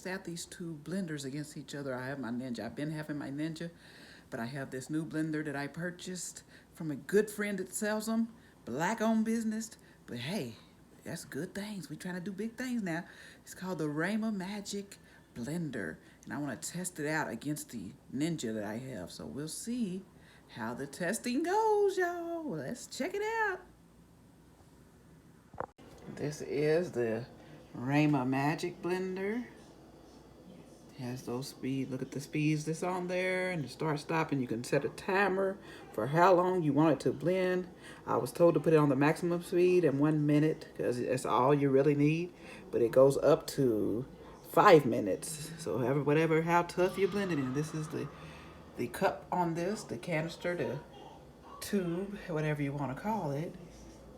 test out these two blenders against each other. I have my Ninja. I've been having my Ninja, but I have this new blender that I purchased from a good friend that sells them, black-owned business. But hey, that's good things. We're trying to do big things now. It's called the Rhema Magic Blender, and I want to test it out against the Ninja that I have. So we'll see how the testing goes, y'all. Let's check it out. This is the Rhema Magic Blender. It has those speeds. Look at the speeds that's on there, and the start stop, and you can set a timer for how long you want it to blend. I was told to put it on the maximum speed in 1 minute because that's all you really need, but it goes up to 5 minutes. So whatever how tough you're blending in. This is the cup on this, the canister, the tube, whatever you want to call it.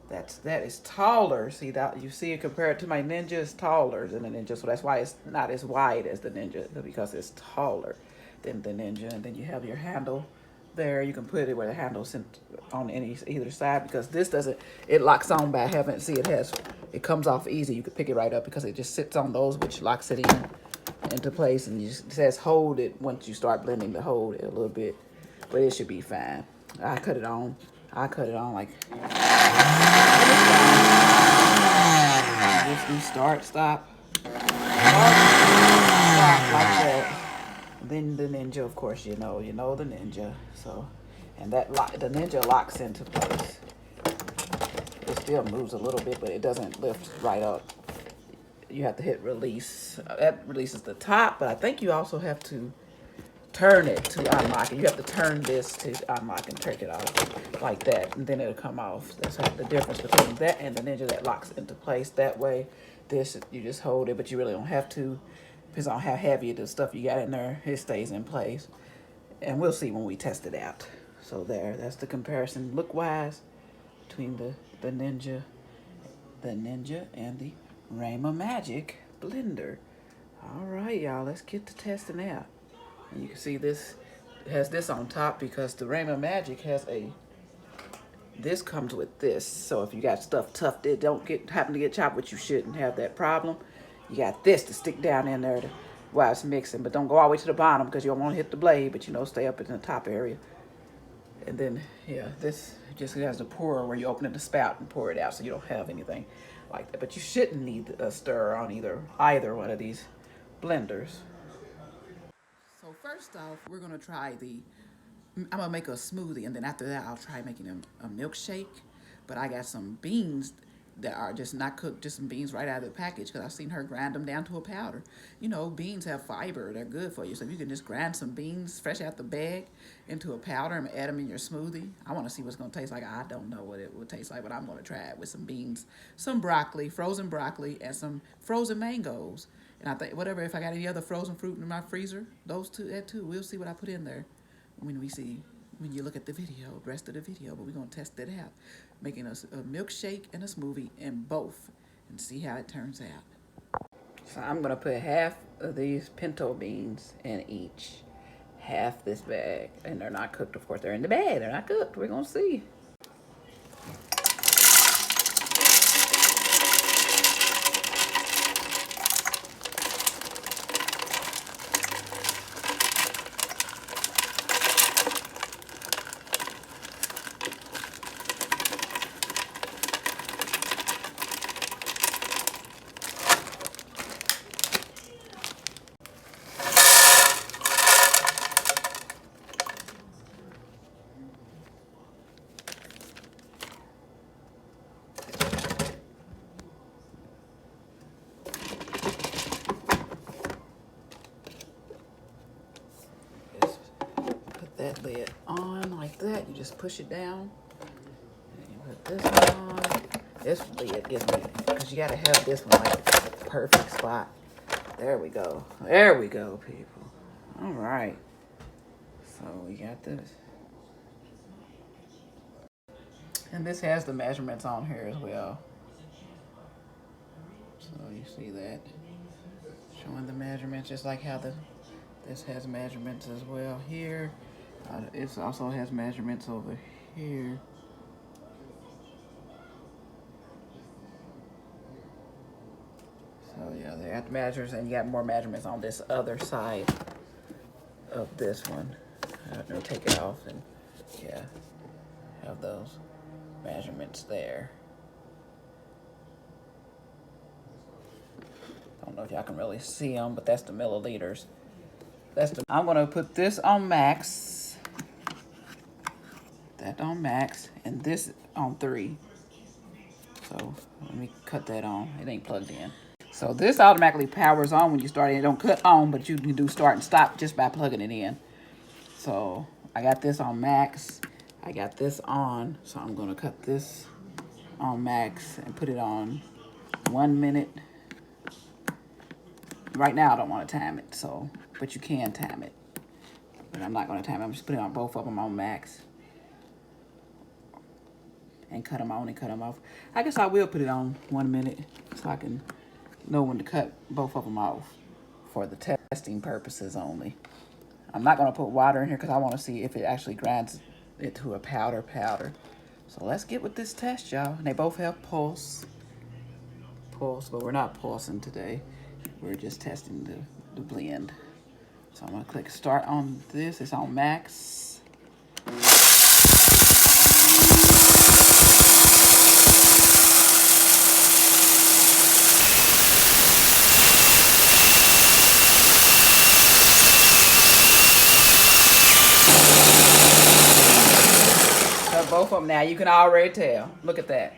That is taller. See that, you see it compared to my Ninja, it's taller than the Ninja, so that's why it's not as wide as the Ninja, because it's taller than the Ninja. And then you have your handle there. You can put it where the handle's on either side, because this doesn't, it locks on by having, see, it comes off easy. You can pick it right up because it just sits on those, which locks it into place, and it says hold it once you start blending, to hold it a little bit, but it should be fine. I cut it on like this. We start, stop, like that. Then the Ninja, of course, you know the Ninja. So, and the Ninja locks into place. It still moves a little bit, but it doesn't lift right up. You have to hit release. That releases the top, but I think you also have to turn it to unlock it. You have to turn this to unlock and take it off like that, and then it'll come off. That's the difference between that and the Ninja that locks into place that way. This, you just hold it, but you really don't have to. Depends on how heavy the stuff you got in there. It stays in place, and we'll see when we test it out. So that's the comparison look-wise between the Ninja and the Rhema Magic Blender. All right, y'all, let's get to testing out. And you can see this has this on top because the Rhema Magic has this comes with this. So if you got stuff tough that don't happen to get chopped, which you shouldn't have that problem, you got this to stick down in there while it's mixing. But don't go all the way to the bottom because you don't want to hit the blade, but stay up in the top area. And then, yeah, this just has the pour where you open the spout and pour it out, so you don't have anything like that. But you shouldn't need a stirrer on either one of these blenders. So first off, we're gonna try I'm gonna make a smoothie, and then after that, I'll try making a milkshake. But I got some beans that are just not cooked, just some beans right out of the package, because I've seen her grind them down to a powder. Beans have fiber, they're good for you. So if you can just grind some beans fresh out the bag into a powder and add them in your smoothie. I wanna see what it's gonna taste like. I don't know what it will taste like, but I'm gonna try it with some beans, some broccoli, frozen broccoli, and some frozen mangoes. And I think if I got any other frozen fruit in my freezer, that too, we'll see what I put in there when you look at the rest of the video. But we're gonna test it out, making a milkshake and a smoothie in both, and see how it turns out. So I'm gonna put half of these pinto beans in each, half this bag, and they're not cooked, of course. They're in the bag, they're not cooked. We're gonna see. That lid on like that. You just push it down, and you put this on. This lid gives me, because you gotta have this one like the perfect spot. There we go, people. All right, so we got this, and this has the measurements on here as well. So you see that showing the measurements, just like how this has measurements as well here. It also has measurements over here. So yeah, they got the measures, and you got more measurements on this other side of this one. I'm gonna take it off and yeah, have those measurements there. I don't know if y'all can really see them, but that's the milliliters. I'm gonna put this on max, that on max, and this on 3. So let me cut that on. It ain't plugged in. So this automatically powers on when you start it. It don't cut on, but you can do start and stop just by plugging it in. So I got this on max. I got this on, so I'm gonna cut this on max and put it on 1 minute. Right now I don't want to time it, so, but you can time it. But I'm not gonna time it. I'm just putting on both of them on max. And cut them on and cut them off. I guess I will put it on 1 minute so I can know when to cut both of them off for the testing purposes only. I'm not going to put water in here because I want to see if it actually grinds it to a powder. So let's get with this test, y'all. They both have pulse, but we're not pulsing today. We're just testing the blend. So I'm going to click start on this. It's on max. Both of them now, you can already tell. Look at that.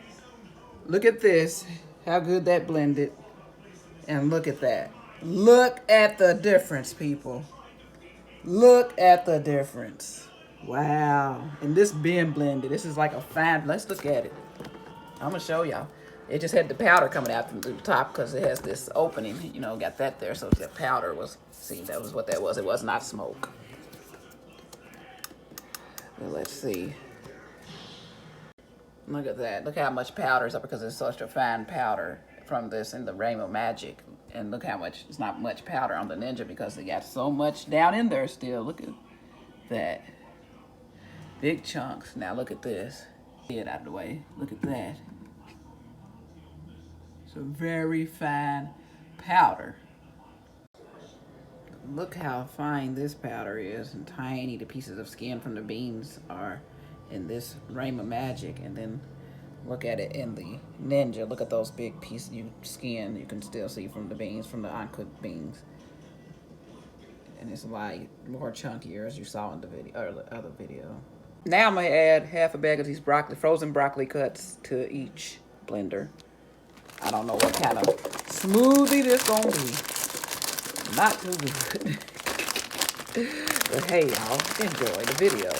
Look at this, how good that blended. And look at that. Look at the difference, people. Look at the difference. Wow. And this being blended, this is like a fine, let's look at it. I'm gonna show y'all. It just had the powder coming out from the top because it has this opening, you know, got that there. So the powder was, see, that was what that was. It was not smoke. Well, let's see. Look at that. Look how much powder is up because it's such a fine powder from this in the Rhema Magic. And look how much, it's not much powder on the Ninja because they got so much down in there still. Look at that. Big chunks. Now look at this. Get it out of the way. Look at that. It's a very fine powder. Look how fine this powder is and tiny the pieces of skin from the beans are in this Rhema Magic. And then look at it in the Ninja. Look at those big pieces of skin you can still see from the beans, from the uncooked beans. And it's like more chunkier as you saw in the video or the other video. Now I'm gonna add half a bag of these frozen broccoli cuts to each blender. I don't know what kind of smoothie this gonna be. Not too good. But hey, y'all, enjoy the video.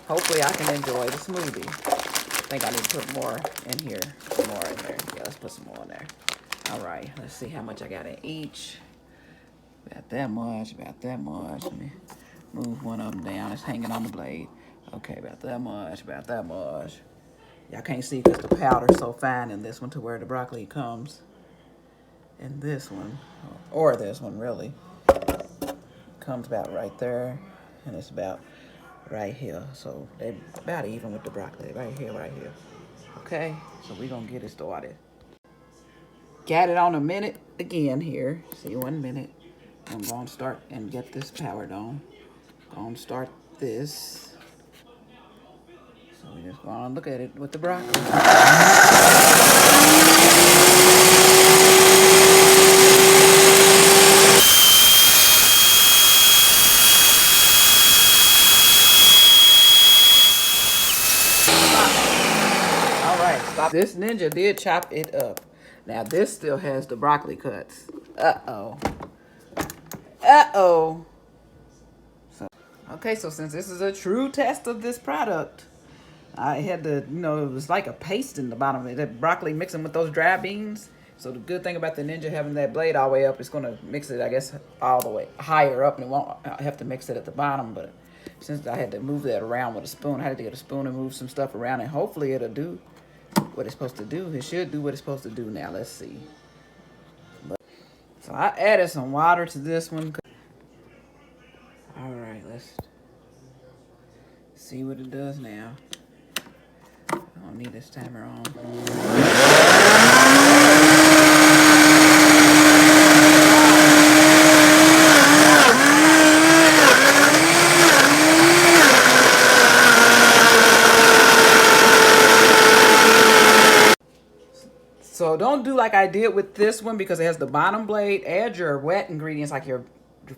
Hopefully I can enjoy the smoothie. I think I need to put more in here. Some more in there. Yeah, let's put some more in there. All right, let's see how much I got in each. About that much, about that much. Let me move one of them down. It's hanging on the blade. Okay, about that much, about that much. Y'all can't see because the powder's so fine in this one to where the broccoli comes. In this one, or this one really, comes about right there, and it's about right here. So they're about even with the broccoli, right here, right here. Okay, so we're gonna get it started. Got it on a minute again here. See, 1 minute. I'm gonna start and get this powered on. Gonna start this. So we're just gonna look at it with the broccoli. This Ninja did chop it up. Now this still has the broccoli cuts. Uh-oh. Uh-oh. Okay, so since this is a true test of this product, I had to, you know, it was like a paste in the bottom of it. That broccoli mixing with those dry beans. So the good thing about the Ninja having that blade all the way up, it's going to mix it, I guess, all the way higher up. And it won't have to mix it at the bottom. But since I had to move that around with a spoon, I had to get a spoon and move some stuff around. And hopefully it'll do what it's supposed to do. It should do what it's supposed to do now. Let's see. So I added some water to this one. All right, let's see what it does now. I don't need this timer on. So don't do like I did with this one because it has the bottom blade. Add your wet ingredients like your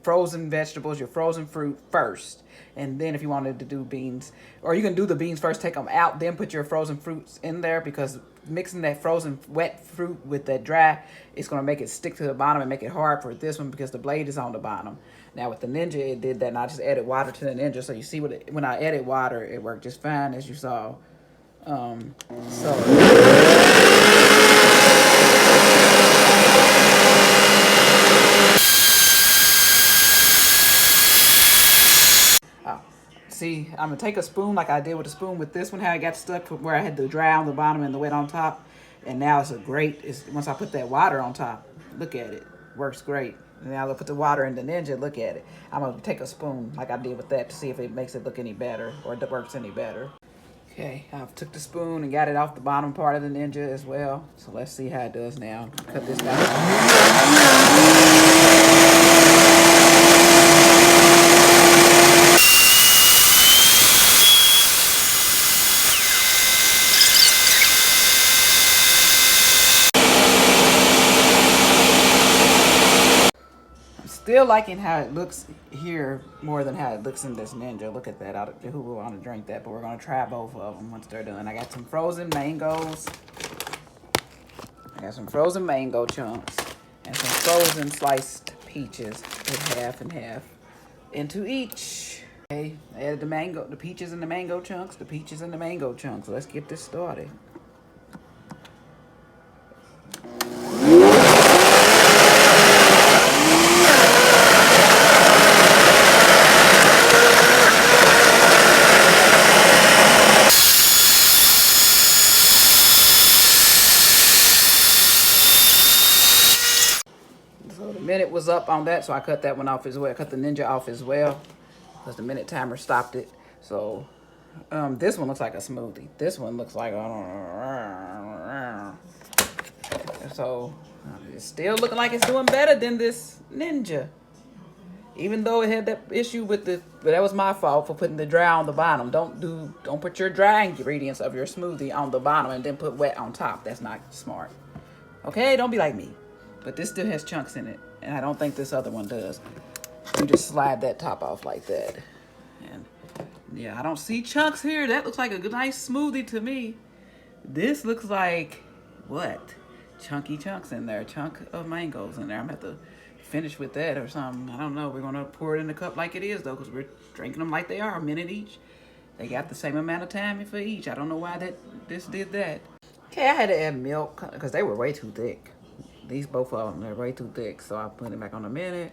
frozen vegetables, your frozen fruit first. And then if you wanted to do beans, or you can do the beans first, take them out, then put your frozen fruits in there, because mixing that frozen wet fruit with that dry, it's going to make it stick to the bottom and make it hard for this one because the blade is on the bottom. Now with the Ninja, it did that, and I just added water to the Ninja. So you see when I added water, it worked just fine, as you saw. See, I'm going to take a spoon like I did with the spoon with this one, how it got stuck where I had the dry on the bottom and the wet on top. And now it's once I put that water on top, look at it, works great. And now I'll put the water in the Ninja, look at it. I'm going to take a spoon like I did with that to see if it makes it look any better or it works any better. Okay, I've took the spoon and got it off the bottom part of the Ninja as well. So let's see how it does now. Cut this down. Still liking how it looks here more than how it looks in this Ninja. Look at that. Who would want to drink that? But we're going to try both of them once they're done. I got some frozen mangoes. I got some frozen mango chunks and some frozen sliced peaches. Put half and half into each. Okay, I added the peaches and the mango chunks, the peaches and the mango chunks. Let's get this started. Minute was up on that, so I cut that one off as well. I cut the Ninja off as well because the minute timer stopped it. So this one looks like a smoothie. This one looks like so it's still looking like it's doing better than this Ninja, even though it had that issue with but that was my fault for putting the dry on the bottom. Don't put your dry ingredients of your smoothie on the bottom and then put wet on top. That's not smart. Okay, don't be like me. But this still has chunks in it, and I don't think this other one does. You just slide that top off like that. And yeah, I don't see chunks here. That looks like a nice smoothie to me. This looks like, what? Chunky chunks in there. Chunk of mangoes in there. I'm going to have to finish with that or something. I don't know. We're going to pour it in the cup like it is, though, because we're drinking them like they are, a minute each. They got the same amount of time for each. I don't know why this did that. Okay, I had to add milk because they were way too thick. These both of them, they're way too thick, so I'll put it back on a minute.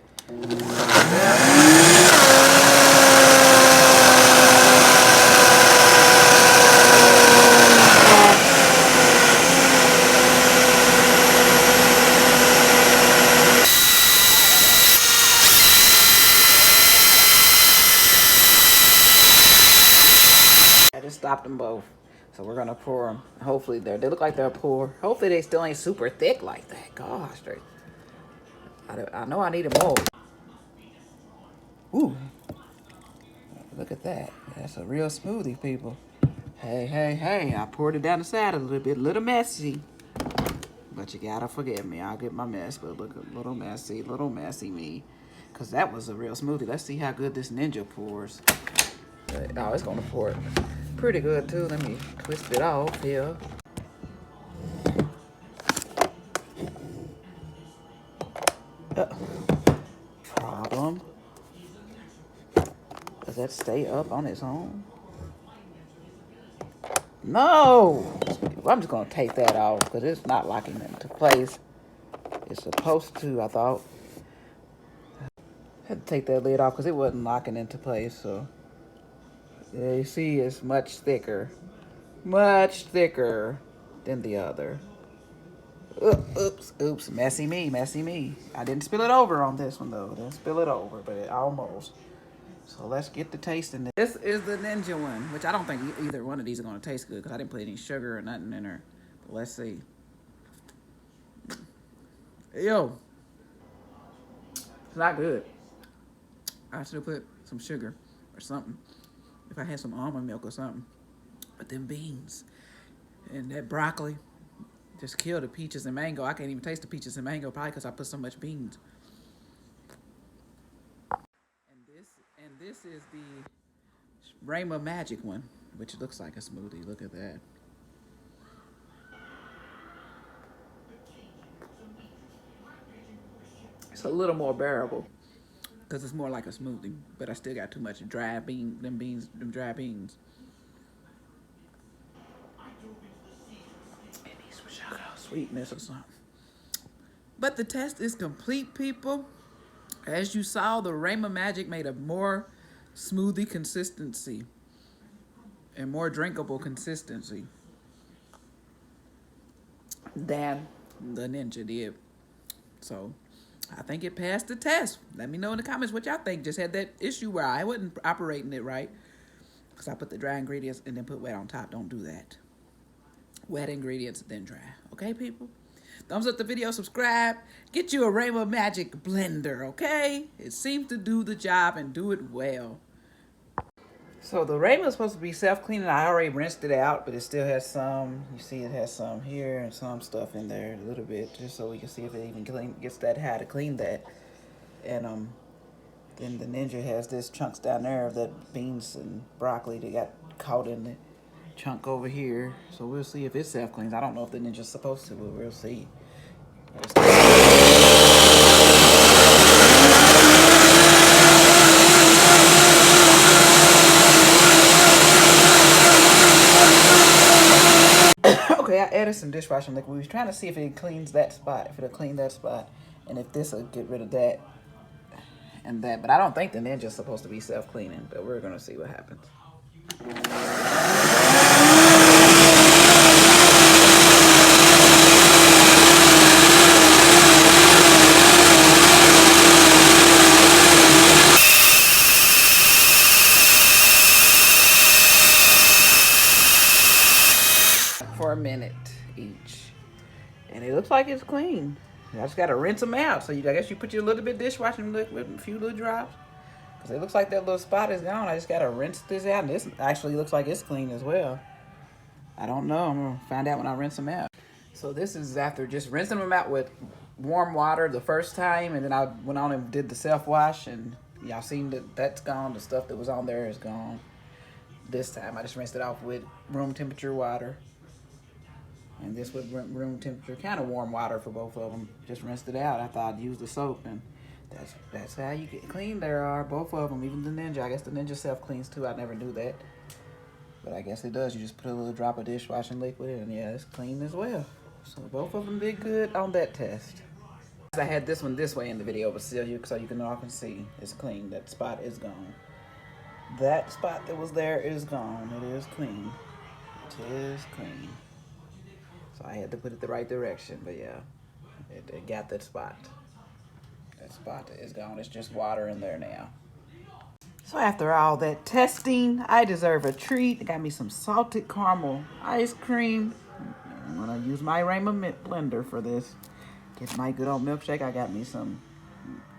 I just stopped them both. So we're gonna pour them. Hopefully they look like they'll pour. Hopefully they still ain't super thick like that. Gosh, I know I need them more. Ooh, look at that. That's a real smoothie, people. Hey, I poured it down the side a little messy. But you gotta forgive me. I'll get my mess, but look a little messy me. Cause that was a real smoothie. Let's see how good this Ninja pours. Oh, it's gonna pour pretty good too. Let me twist it off here. Problem. Does that stay up on its own? No! Well, I'm just gonna take that off because it's not locking into place. It's supposed to, I thought. I had to take that lid off because it wasn't locking into place, so. Yeah, you see it's much thicker than the other. Oops, messy me. I didn't spill it over on this one though. Didn't spill it over, but it almost. So let's get the taste in this. This is the Ninja one, which I don't think either one of these are gonna taste good because I didn't put any sugar or nothing in her. But let's see. Yo, it's not good. I should have put some sugar or something. If I had some almond milk or something. But them beans and that broccoli, Just kill the peaches and mango. I can't even taste the peaches and mango, probably because I put so much beans. And this is the Rhema Magic one, which looks like a smoothie. Look at that. It's a little more bearable because it's more like a smoothie, but I still got too much dry them dry beans. It needs some sugar, sweetness or something. But the test is complete, people. As you saw, the Rhema Magic made a more smoothie consistency and more drinkable consistency than the Ninja did. So I think it passed the test. Let me know in the comments what y'all think. Just had that issue where I wasn't operating it right because I put the dry ingredients and then put wet on top. Don't do that. Wet ingredients, then dry. Okay, people? Thumbs up the video, subscribe. Get you a Rhema Magic blender, okay? It seems to do the job and do it well. So the Rhema is supposed to be self-cleaning. I already rinsed it out, but it still has some. You see it has some here and some stuff in there, a little bit, just so we can see if it even gets that high to clean that. And then the Ninja has this chunks down there of that beans and broccoli that got caught in the chunk over here. So we'll see if it self-cleans. I don't know if the Ninja's supposed to, but we'll see. Okay, I added some dishwashing liquid. We was trying to see if it cleans that spot, if it'll clean that spot, and if this will get rid of that and that. But I don't think the Ninja's supposed to be self-cleaning, but we're gonna see what happens. For a minute each, and it looks like it's clean. I just gotta rinse them out. So I guess you put your little bit dishwashing liquid, a few little drops, because it looks like that little spot is gone. I just gotta rinse this out, and this actually looks like it's clean as well. I don't know. I'm gonna find out when I rinse them out. So this is after just rinsing them out with warm water the first time, and then I went on and did the self-wash, and y'all seen that that's gone. The stuff that was on there is gone. This time I just rinsed it off with room temperature water. And this was room temperature, kind of warm water for both of them. Just rinsed it out. I thought I'd use the soap, and that's how you get clean. There are both of them, even the Ninja. I guess the Ninja self cleans too. I never knew that, but I guess it does. You just put a little drop of dishwashing liquid, and yeah, it's clean as well. So both of them did good on that test. I had this one this way in the video, but still, so you can all can see it's clean. That spot is gone. That spot that was there is gone. It is clean. It is clean. So I had to put it the right direction, but yeah, it got that spot. That spot is gone. It's just water in there now. So after all that testing, I deserve a treat. I got me some salted caramel ice cream. I'm gonna use my Rhema blender for this. Get my good old milkshake. I got me some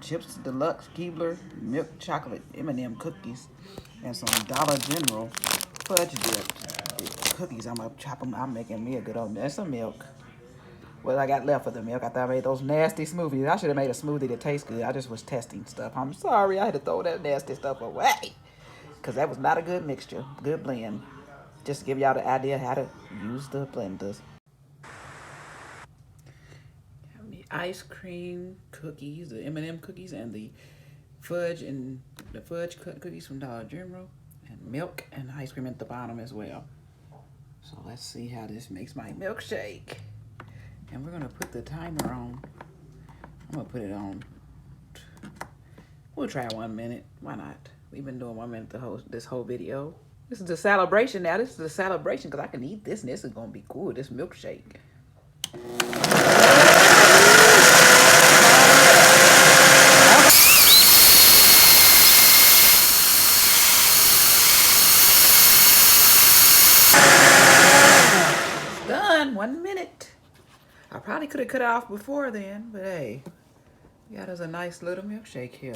Chips Deluxe Keebler milk chocolate M&M cookies and some Dollar General fudge dipped cookies. I'm gonna chop them. I'm making me a good old mess of milk. What I got left of the milk, I thought I made those nasty smoothies. I should have made a smoothie that tastes good. I just was testing stuff. I'm sorry, I had to throw that nasty stuff away because that was not a good mixture, good blend. Just to give y'all the idea how to use the blenders. Got me ice cream cookies, the M&M cookies, and the fudge cookies from Dollar General, and milk and ice cream at the bottom as well. So let's see how this makes my milkshake. And we're gonna put the timer on. I'm gonna put it on. We'll try 1 minute. Why not? We've been doing 1 minute this whole video. This is a celebration now. This is a celebration because I can eat this and this is gonna be cool. This milkshake. Done. 1 minute. I probably could have cut it off before then, but hey, got us a nice little milkshake here.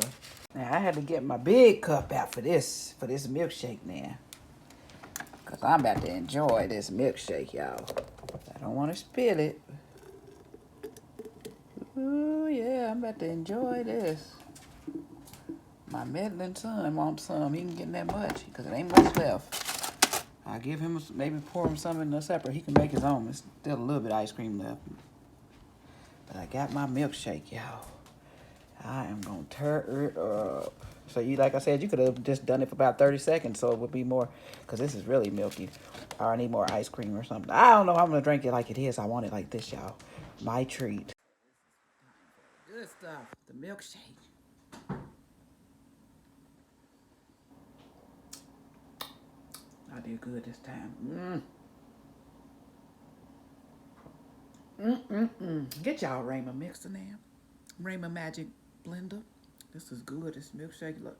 Now I had to get my big cup out for this milkshake now, cause I'm about to enjoy this milkshake, y'all. I don't want to spill it. Ooh, yeah, I'm about to enjoy this. My meddling son wants some. He can get that much because it ain't much left. I'll give him, maybe pour him some in the separate. He can make his own. There's still a little bit of ice cream left. But I got my milkshake, y'all. I am going to tear it up. So you, like I said, you could have just done it for about 30 seconds so it would be more, because this is really milky. Or I need more ice cream or something. I don't know. I'm going to drink it like it is. I want it like this, y'all. My treat. Good stuff. The milkshake. I did good this time. Get y'all Rhema mixer now. Rhema Magic Blender. This is good. This milkshake. Look.